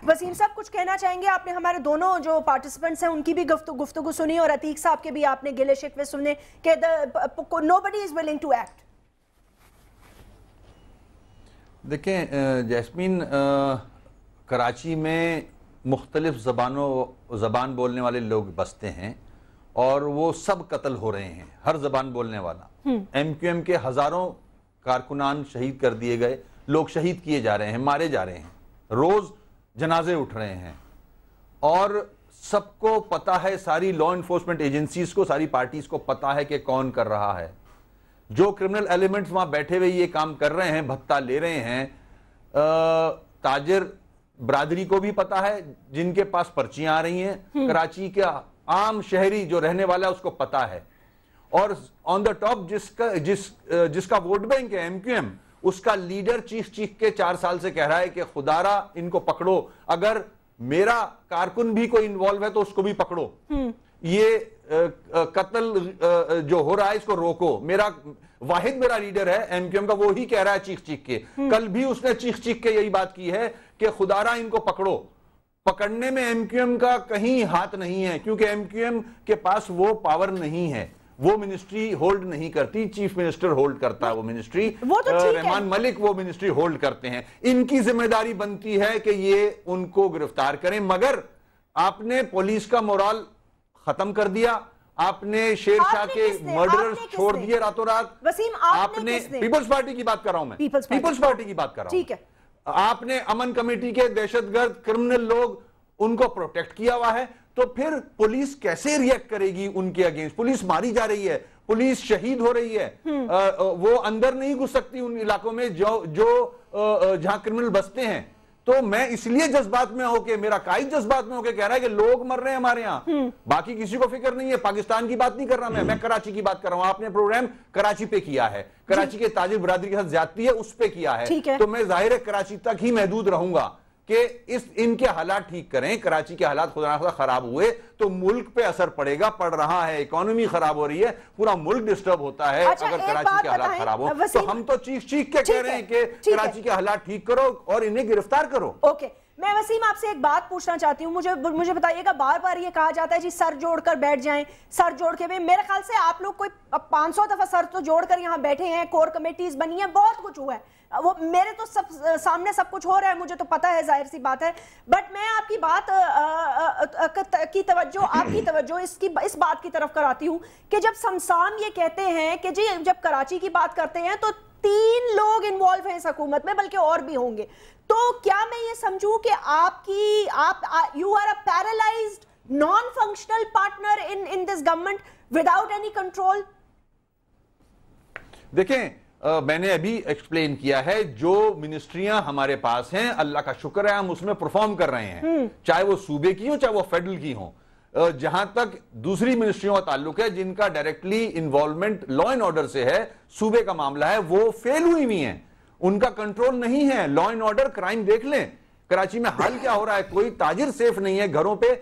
وسیم صاحب کچھ کہنا چاہیں گے؟ آپ نے ہمارے دونوں جو پارٹیسپنٹس ہیں ان کی بھی گفتگو سنی اور عتیق صاحب کے بھی آپ نے گلے شکوے سنے کہ nobody is willing to act. دیکھیں جیسمین، کراچی میں مختلف زبان بولنے والے لوگ بستے ہیں اور وہ سب قتل ہو رہے ہیں، ہر زبان بولنے والا۔ ایم کیو ایم کے ہزاروں کارکنان شہید کر دیے گئے، لوگ شہید کیے جا رہے ہیں، مارے جا رہے ہیں، روز جنازے اٹھ رہے ہیں، اور سب کو پتا ہے، ساری لا انفورسمنٹ ایجنسیز کو، ساری پارٹیز کو پتا ہے کہ کون کر رہا ہے۔ جو کرمنل ایلیمنٹس وہاں بیٹھے ہوئے یہ کام کر رہے ہیں، بھتہ لے رہے ہیں، تاجر برادری کو بھی پتا ہے، جن کے پاس پرچیاں آ رہی ہیں، کراچی کا عام شہری جو رہنے والا ہے اس کو پتا ہے، اور آن دا ٹاپ جس کا ووٹ بینک ہے ایم کیو ایم، اس کا لیڈر چیخ کے 4 سال سے کہہ رہا ہے کہ خدارا ان کو پکڑو، اگر میرا کارکن بھی کوئی انوالو ہے تو اس کو بھی پکڑو، یہ قتل جو ہو رہا ہے اس کو روکو۔ میرا لیڈر ہے ایم کیو ایم کا، وہی کہہ رہا ہے چیخ کے، کل بھی اس نے چیخ کے یہی بات کی ہے کہ خدارا ان کو پکڑو۔ پکڑنے میں ایم کیو ایم کا کہیں ہاتھ نہیں ہے، کیونکہ ایم کیو ایم کے پاس وہ پاور نہیں ہے، وہ منسٹری ہولڈ نہیں کرتی، چیف منسٹر ہولڈ کرتا ہے وہ منسٹری، رحمان ملک وہ منسٹری ہولڈ کرتے ہیں۔ ان کی ذمہ داری بنتی ہے کہ یہ ان کو گرفتار کریں، مگر آپ نے پولیس کا مورال ختم کر دیا، آپ نے شیر شاہ کے مرڈرز چھوڑ دیے راتوں رات۔ وسیم آپ نے پیپلز پارٹی کی بات کر رہا ہوں میں، پیپلز پارٹی کی بات کر رہا ہوں، آپ نے امن کمیٹی کے دہشت گرد کرمنل لوگ ان کو پروٹیکٹ کیا ہوا ہے، تو پھر پولیس کیسے ریئیکٹ کرے گی ان کے اگینسٹ؟ پولیس ماری جا رہی ہے، پولیس شہید ہو رہی ہے، وہ اندر نہیں گھس سکتی ان علاقوں میں جو جہاں کرمنل بستے ہیں۔ تو میں اس لیے جذبات میں ہو کے، میرا قائد جذبات میں ہو کے کہہ رہا ہے کہ لوگ مر رہے ہیں ہمارے ہاں، باقی کسی کو فکر نہیں ہے۔ پاکستان کی بات نہیں کر رہا میں کراچی کی بات کر رہا ہوں۔ آپ نے پروگرام کراچی پہ کیا ہے، کراچی کے تاجر برادری کے ساتھ زیادتی ہے اس پہ کیا ہے، تو میں ظاہر ہے کراچی تک ہی محدود رہوں گا کہ ان کے حالات ٹھیک کریں۔ کراچی کے حالات خدا نخواستہ خراب ہوئے تو ملک پہ اثر پڑے گا، پڑ رہا ہے، اکانومی خراب ہو رہی ہے، پورا ملک ڈسٹرب ہوتا ہے اگر کراچی کے حالات خراب ہوں۔ تو ہم تو چیخ کے کہہ رہے ہیں کہ کراچی کے حالات ٹھیک کرو اور انہیں گرفتار کرو۔ اوکے، میں وسیم آپ سے ایک بات پوچھنا چاہتی ہوں، مجھے بتائیے گا، بار بار یہ کہا جاتا ہے جی سر جوڑ کر بیٹھ جائیں، سر جوڑ کے بھی، میرے خیال سے آپ لوگ کوئی 500 دفعہ سر تو جوڑ کر یہاں بیٹھے ہیں، کور کمیٹیز بنی ہیں، بہت کچھ ہوا ہے، وہ میرے تو سامنے سب کچھ ہو رہا ہے، مجھے تو پتا ہے، ظاہر سی بات ہے، بٹ میں آپ کی بات کی توجہ اس بات کی طرف کراتی ہوں کہ جب سمسام یہ کہتے ہیں کہ جی جب کراچی کی بات کرتے ہیں تو 3 لوگ انوالو ہیں اس حکومت میں، بلکہ اور بھی ہوں گے، تو کیا میں یہ سمجھوں کہ you are a paralyzed non-functional partner in this government without any control؟ دیکھیں، میں نے ابھی ایکسپلین کیا ہے، جو منسٹریاں ہمارے پاس ہیں اللہ کا شکر ہے ہم اس میں پرفارم کر رہے ہیں، چاہے وہ صوبے کی ہوں چاہے وہ فیڈرل کی ہوں۔ جہاں تک دوسری منسٹریوں کا تعلق ہے جن کا directly involvement law and order سے ہے، صوبے کا معاملہ ہے، وہ فیل ہوئی ہوئی ہیں، ان کا کنٹرول نہیں ہے۔ لا اینڈ آرڈر کرائم دیکھ لیں کراچی میں حال کیا ہو رہا ہے، کوئی تاجر سیف نہیں ہے، گھروں پہ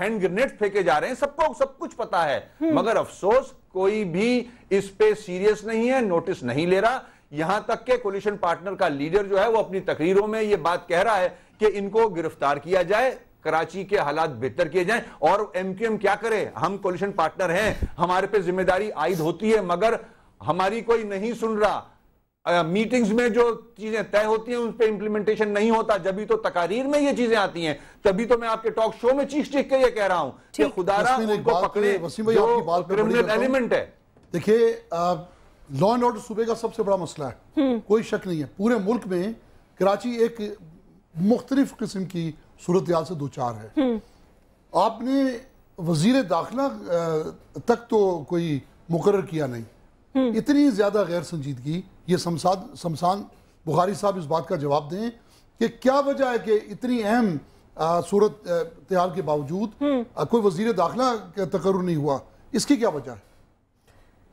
ہینڈ گرنیڈ پھینکے جا رہے ہیں، سب کو سب کچھ پتا ہے، مگر افسوس کوئی بھی اس پہ سیریس نہیں ہے، نوٹس نہیں لے رہا۔ یہاں تک کہ کولیشن پارٹنر کا لیڈر جو ہے وہ اپنی تقریروں میں یہ بات کہہ رہا ہے کہ ان کو گرفتار کیا جائے، کراچی کے حالات بہتر کیے جائیں، اور ایم کیو ایم کیا کرے، ہم کولیشن پارٹنر ہیں، ہمارے پہ ذمہ داری عائد ہوتی ہے، مگر ہماری کوئی نہیں سن رہا۔ میٹنگز میں جو چیزیں طے ہوتی ہیں ان پہ امپلیمنٹیشن نہیں ہوتا، جبھی تو تقاریر میں یہ چیزیں آتی ہیں، تبھی تو میں آپ کے ٹاک شو میں چیخ کے یہ کہہ رہا ہوں کہ خدارا ان کو پکڑے جو کرمنل ایلیمنٹ ہے۔ دیکھیں، لا اینڈ آرڈر صوبے کا سب سے بڑا مسئلہ ہے، کوئی شک نہیں ہے۔ پورے ملک میں کراچی ایک مختلف قسم کی صورتحال سے دوچار ہے۔ آپ نے وزیر داخلہ تک تو کوئی مقرر کیا نہیں، اتنی زیادہ غیر سنجیدگی، یہ سمسان بخاری صاحب اس بات کا جواب دیں کہ کیا وجہ ہے کہ اتنی اہم صورتحال کے باوجود کوئی وزیر داخلہ کا تقرر نہیں ہوا، اس کی کیا وجہ ہے؟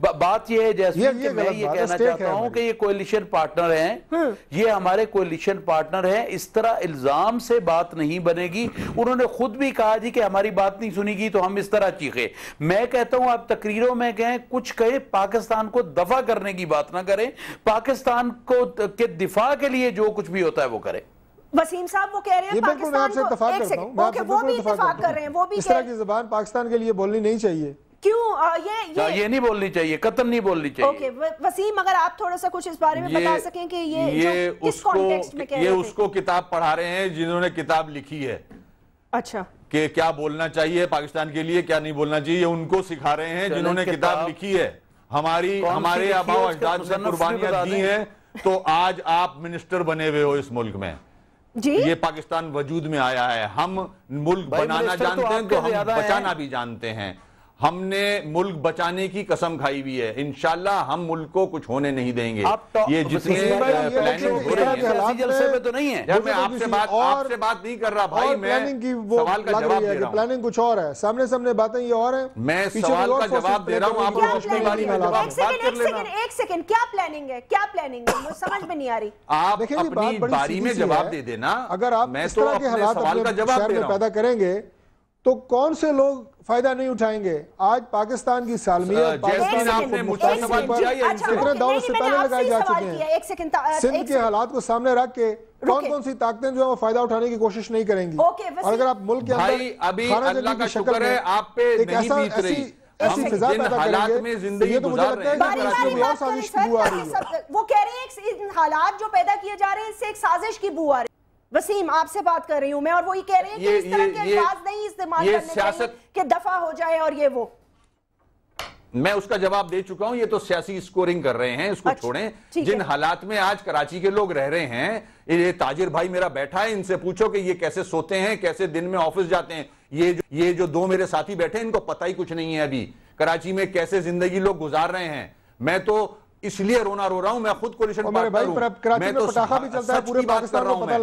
بات یہ ہے جیسمین کہ میں یہ کہنا چاہتا ہوں کہ یہ کولیشن پارٹنر ہیں، یہ ہمارے کولیشن پارٹنر ہیں، اس طرح الزام سے بات نہیں بنے گی۔ انہوں نے خود بھی کہا جی کہ ہماری بات نہیں سنی گی تو ہم اس طرح چیخے۔ میں کہتا ہوں آپ تقریروں میں کہیں، کچھ کہیں، پاکستان کو دفع کرنے کی بات نہ کریں، پاکستان کو کے دفاع کے لیے جو کچھ بھی ہوتا ہے وہ کریں۔ وسیم صاحب وہ کہہ رہے ہیں پاکستان کو، ایک سیکنڈ، وہ بھی اتفاق کر رہے ہیں، وہ بھی اس طرح کی زبان پاکستان کے لیے بولنی نہیں چاہیے۔ کیوں یہ نہیں بولنی چاہیے، قطعاً نہیں بولنی چاہیے۔ اوکے وسیم، اگر آپ تھوڑا سا کچھ اس بارے میں بتا سکیں کہ یہ کس کانٹیکسٹ میں کہہ رہے ہیں؟ یہ اس کو کتاب پڑھا رہے ہیں جنہوں نے کتاب لکھی ہے، اچھا، کہ کیا بولنا چاہیے پاکستان کے لیے، کیا نہیں بولنا چاہیے، ان کو سکھا رہے ہیں جنہوں نے کتاب لکھی ہے۔ ہمارے آباء و اجداد نے قربانیاں دی ہیں تو آج آپ منسٹر بنے ہوئے ہو اس ملک میں، یہ پاکستان وجود میں آیا ہے۔ ہم ملک بنانا جانتے ہیں تو ہم بچانا بھی جانتے ہیں۔ ہم نے ملک بچانے کی قسم کھائی بھی ہے، انشاءاللہ ہم ملک کو کچھ ہونے نہیں دیں گے۔ یہ جتنے پلاننگ ہو رہی ہے جلسے میں تو نہیں ہے، میں آپ سے بات نہیں کر رہا بھائی، میں سوال کا جواب دے رہا ہوں۔ پلاننگ کچھ اور ہے، سامنے باتیں یہ اور ہیں، میں سوال کا جواب دے رہا ہوں، آپ کو پچھلی باری کا جواب بات کر لینا۔ ایک سیکنڈ، کیا پلاننگ ہے؟ کیا پلاننگ ہے؟ مجھے سمجھ میں نہیں آ رہی۔ آپ اپنی باری میں جواب دے دینا۔ اگر آپ میں اس تو طرح کے اپنے حالات سوال کا اپنے جواب شہر دے میں رہا ہوں۔ پیدا کریں گے تو کون سے لوگ فائدہ نہیں اٹھائیں گے؟ آج پاکستان کی سالمیت، پاکستان کی مختلف کتنے دور سے پہلے لگائی جا چکے ہیں۔ سندھ کے حالات کو سامنے رکھ کے کون سی طاقتیں جو ہے وہ فائدہ اٹھانے کی کوشش نہیں کریں گی؟ اور اگر آپ ملک کے ابھی اللہ کا شکر ہے آپ پہ نہیں بیت رہی، ایسی فضا جن پیدا حالات کریں میں گے، زندگی تو مجھے گزار لگتا ہے رہے کہ کراچی میں اور سازش کی بو آ رہی ہے۔ وہ کہہ رہے ہیں ان حالات جو پیدا کیے جا رہے ہیں اس سے ایک سازش کی بو آ رہی ہے۔ وسیم، آپ سے بات کر رہی ہوں میں، اور وہی کہہ رہے ہیں کہ اس طرح کے الفاظ نہیں استعمال کرنے چاہیے کہ دفع ہو جائے اور یہ وہ۔ میں اس کا جواب دے چکا ہوں، یہ تو سیاسی سکورنگ کر رہے ہیں، اس کو چھوڑیں۔ جن حالات میں آج کراچی کے لوگ رہ رہے ہیں، یہ تاجر بھائی میرا بیٹھا ہے، ان سے پوچھو کہ یہ کیسے سوتے ہیں، کیسے دن میں آفس جاتے ہیں۔ یہ جو دو میرے ساتھی بیٹھے ہیں ان کو پتہ ہی کچھ نہیں ہے ابھی کراچی میں کیسے زندگی لوگ گزار رہے ہیں۔ میں تو اس لیے رونا رو رہا ہوں، میں خود کولیشن پارٹنر ہوں، میں تو سچ کی بات کر رہا ہوں، میں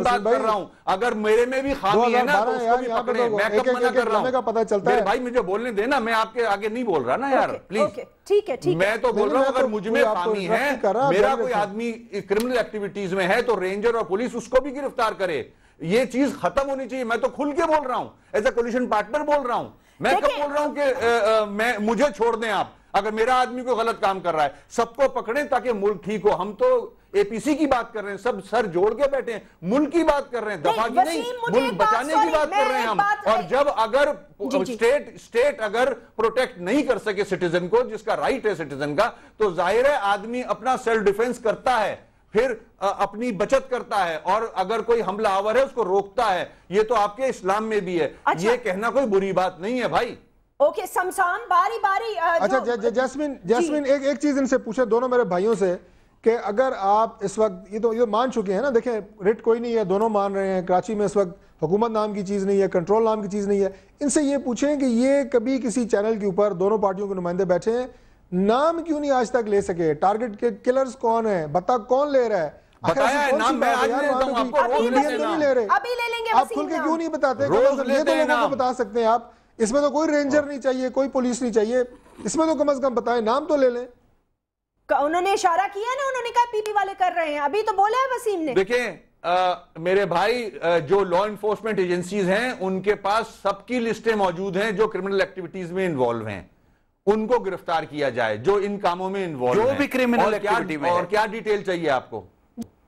بات کر رہا ہوں۔ اگر میرے میں بھی خامی ہے نا تو اس کو بھی پکڑیں، میں کب منع کر رہا ہوں؟ میرے بھائی مجھے بولنے دینا، میں آپ کے آگے نہیں بول رہا نا یار، پلیز۔ میں تو بول رہا ہوں اگر مجھ میں خامی ہے، میرا کوئی آدمی کرمنل ایکٹیویٹیز میں ہے تو رینجر اور پولیس اس کو بھی گرفتار کرے۔ یہ چیز ختم ہونی چاہیے۔ میں تو کھل کے بول رہا ہوں، ایز اے کولیشن پارٹنر بول رہا ہوں۔ میں کب بول رہا ہوں کہ مجھے چھوڑ دیں آپ؟ اگر میرا آدمی کو غلط کام کر رہا ہے سب کو پکڑیں تاکہ ملک ٹھیک ہو۔ ہم تو اے پی سی کی بات کر رہے ہیں، سب سر جوڑ کے بیٹھے ہیں، ملک کی بات کر رہے ہیں، دفاع کی نہیں، ملک بچانے کی بات کر رہے ہیں ہم۔ اور جب اگر اسٹیٹ اگر پروٹیکٹ نہیں کر سکے سٹیزن کو، جس کا رائٹ ہے سٹیزن کا، تو ظاہر ہے آدمی اپنا سیلف ڈیفنس کرتا ہے، پھر اپنی بچت کرتا ہے، اور اگر کوئی حملہ آور ہے اس کو روکتا ہے۔ یہ تو آپ کے اسلام میں بھی ہے، یہ کہنا کوئی بری بات نہیں ہے بھائی۔ اوکے سمسام، باری اچھا جیسمین ایک چیز ان سے پوچھیں، دونوں میرے بھائیوں سے، کہ اگر آپ اس وقت یہ تو مان چکے ہیں نا، دیکھیں رٹ کوئی نہیں ہے، دونوں مان رہے ہیں، کراچی میں اس وقت حکومت نام کی چیز نہیں ہے، کنٹرول نام کی چیز نہیں ہے، ان سے یہ پوچھیں کہ یہ کبھی کسی چینل کے اوپر دونوں پارٹیوں کے نمائندے بیٹھے ہیں، نام کیوں نہیں آج تک لے سکے؟ ٹارگٹ کے کلرز کون ہیں؟ بتا کون لے رہا ہے؟ بتایا ہے نام، میں آج نہیں دیتا ہوں آپ کو، روز لے لینا۔ ابھی لے لیں گے، آپ کھل کے کیوں نہیں بتاتے؟ روز یہ تو لوگوں کو بتا سکتے ہیں آپ، اس میں تو کوئی رینجر نہیں چاہیے، کوئی پولیس نہیں چاہیے، اس میں تو کم از کم بتائیں، نام تو لے لیں۔ انہوں نے اشارہ کیا نا، انہوں نے کہا پی پی والے کر رہے ہیں، ابھی تو بولا ہے وسیم نے۔ دیکھیں میرے بھائی، جو لا انفورسمنٹ ایجنسیز ہیں ان کے پاس سب کی لسٹیں موجود ہیں جو کرمنل ایکٹیویٹیز میں انوالو ہیں، ان کو گرفتار کیا جائے جو ان کاموں میں انوالو ہیں، جو بھی کرمنل ایکٹیویٹی میں ہے۔ اور کیا ڈیٹیل چاہیے آپ کو؟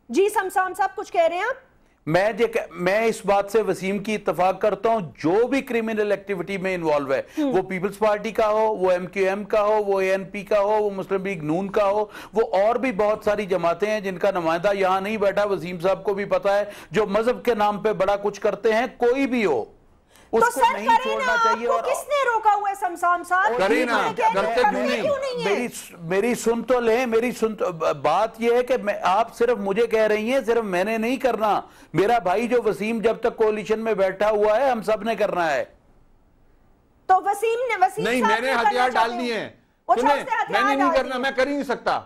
جی سمسام صاحب کچھ کہہ رہے ہیں آپ؟ میں اس بات سے وسیم کی اتفاق کرتا ہوں، جو بھی کرمنل ایکٹیویٹی میں انوالو ہے، وہ پیپلز پارٹی کا ہو، وہ ایم کیو ایم کا ہو، وہ اے این پی کا ہو، وہ مسلم لیگ نون کا ہو، وہ اور بھی بہت ساری جماعتیں ہیں جن کا نمائندہ یہاں نہیں بیٹھا، وسیم صاحب کو بھی پتا ہے، جو مذہب کے نام پہ بڑا کچھ کرتے ہیں، کوئی بھی ہو اس کو نہیں چھوڑنا چاہیے۔ اور کس نے روکا ہوا ہے سمسام صاحب؟ کرینا کرتے کیوں نہیں؟ میری سن تو لیں، بات یہ ہے کہ آپ صرف مجھے کہہ رہی ہیں، صرف میں نے نہیں کرنا، میرا بھائی جو وسیم جب تک کولیشن میں بیٹھا ہوا ہے ہم سب نے کرنا ہے۔ تو وسیم نہیں، میں نے ہتھیار ڈال دیے ہیں، میں نے نہیں کرنا، میں کر ہی نہیں سکتا۔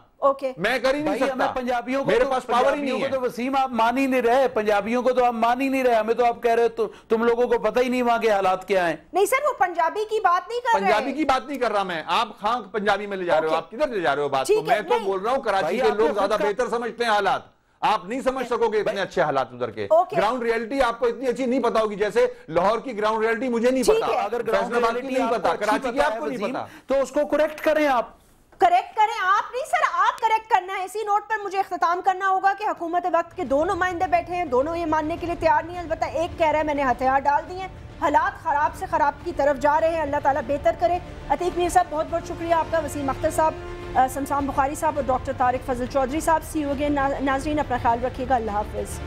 میں کر ہی نہیں سکتا، پنجابیوں کو میرے پاس پاور ہی نہیں ہے۔ تو وسیم آپ مان ہی نہیں رہے، پنجابیوں کو تو آپ مان ہی نہیں رہے، ہمیں تو آپ کہہ رہے ہو تم لوگوں کو پتہ ہی نہیں وہاں کے حالات کیا ہیں۔ نہیں سر، وہ پنجابی کی بات نہیں کر رہے، پنجابی کی بات نہیں کر رہا میں، آپ خاں پنجابی میں لے جا رہے ہو، آپ کدھر لے جا رہے ہو بات کو؟ میں تو بول رہا ہوں کراچی کے لوگ زیادہ بہتر سمجھتے ہیں حالات، آپ نہیں سمجھ سکو گے اتنے اچھے حالات ادھر کے، گراؤنڈ ریئلٹی آپ کو اتنی اچھی نہیں پتا ہوگی، جیسے لاہور کی گراؤنڈ ریئلٹی مجھے نہیں پتا، اگر فیصل آباد کی نہیں پتا، کراچی کی آپ کو نہیں پتا، تو اس کو کریکٹ کریں، آپ کریکٹ کریں۔ آپ نہیں سر، آپ کریکٹ کرنا ہے۔ اسی نوٹ پر مجھے اختتام کرنا ہوگا کہ حکومت وقت کے دو نمائندے بیٹھے ہیں، دونوں یہ ماننے کے لیے تیار نہیں ہیں، البتہ ایک کہہ رہا ہے میں نے ہتھیار ڈال دیے ہیں، حالات خراب سے خراب کی طرف جا رہے ہیں، اللہ تعالیٰ بہتر کرے۔ عتیق میر صاحب بہت بہت شکریہ آپ کا، وسیم اختر صاحب، سمسام بخاری صاحب اور ڈاکٹر طارق فضل چودھری صاحب، سی یو اگین۔ ناظرین اپنا خیال رکھیے گا، اللہ حافظ۔